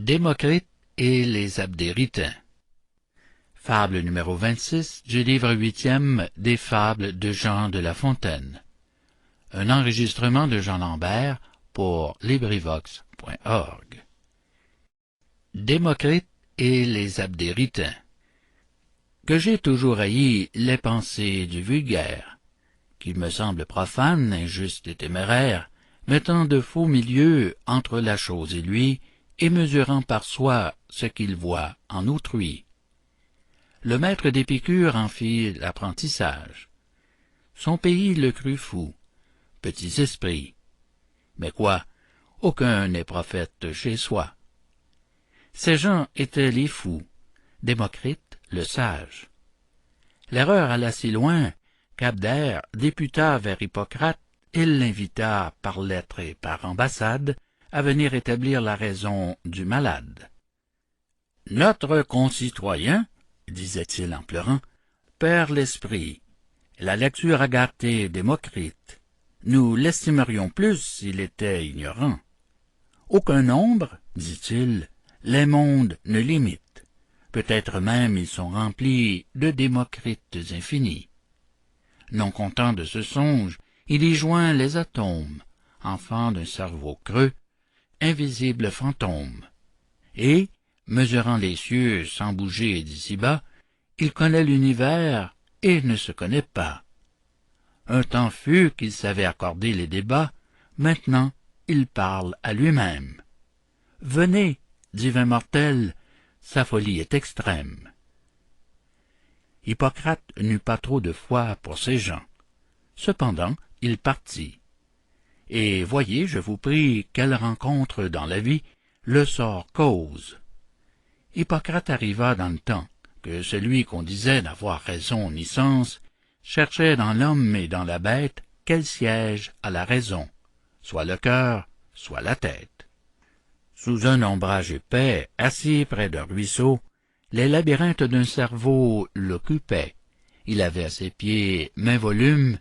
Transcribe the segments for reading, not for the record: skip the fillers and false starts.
Démocrite et les Abdéritains. Fable numéro 26 du livre 8e des Fables de Jean de La Fontaine. Un enregistrement de Jean Lambert pour LibriVox.org. Démocrite et les Abdéritains. Que j'ai toujours haï les pensées du vulgaire, qu'il me semble profane, injuste et téméraire, mettant de faux milieux entre la chose et lui, et mesurant par soi ce qu'il voit en autrui. Le maître d'Épicure en fit l'apprentissage. Son pays le crut fou, petits esprits. Mais quoi, aucun n'est prophète chez soi. Ces gens étaient les fous, Démocrite le sage. L'erreur alla si loin qu'Abdère députa vers Hippocrate, il l'invita par lettre et par ambassade à venir établir la raison du malade. « Notre concitoyen, disait-il en pleurant, perd l'esprit. La lecture a gâté Démocrite. Nous l'estimerions plus s'il était ignorant. Aucun nombre, dit-il, les mondes ne limite. Peut-être même ils sont remplis de Démocrites infinis. Non content de ce songe, il y joint les atomes, enfants d'un cerveau creux, invisible fantôme. Et, mesurant les cieux sans bouger d'ici-bas, il connaît l'univers et ne se connaît pas. Un temps fut qu'il savait accorder les débats, maintenant il parle à lui-même. « Venez, divin mortel, sa folie est extrême. » Hippocrate n'eut pas trop de foi pour ces gens. Cependant, il partit. Et voyez, je vous prie, quelle rencontre dans la vie le sort cause. Hippocrate arriva dans le temps que celui qu'on disait n'avoir raison ni sens cherchait dans l'homme et dans la bête quel siège à la raison, soit le cœur, soit la tête. Sous un ombrage épais, assis près d'un ruisseau, les labyrinthes d'un cerveau l'occupaient. Il avait à ses pieds maint volume,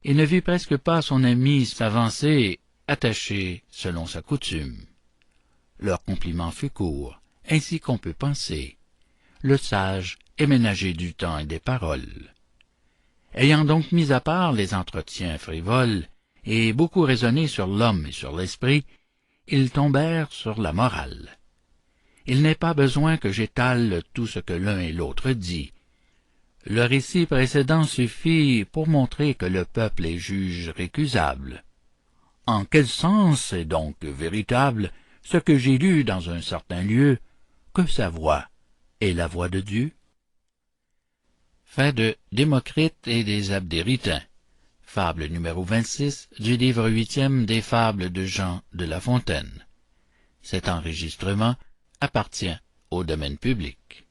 et ne vit presque pas son ami s'avancer, attaché selon sa coutume. Leur compliment fut court, ainsi qu'on peut penser. Le sage est ménagé du temps et des paroles. Ayant donc mis à part les entretiens frivoles, et beaucoup raisonné sur l'homme et sur l'esprit, ils tombèrent sur la morale. Il n'est pas besoin que j'étale tout ce que l'un et l'autre dit. Le récit précédent suffit pour montrer que le peuple est juge récusable. En quel sens est donc véritable ce que j'ai lu dans un certain lieu, que sa voix est la voix de Dieu? Fin de Démocrite et des Abdéritains. Fable numéro 26 du livre 8e des Fables de Jean de La Fontaine. Cet enregistrement appartient au domaine public.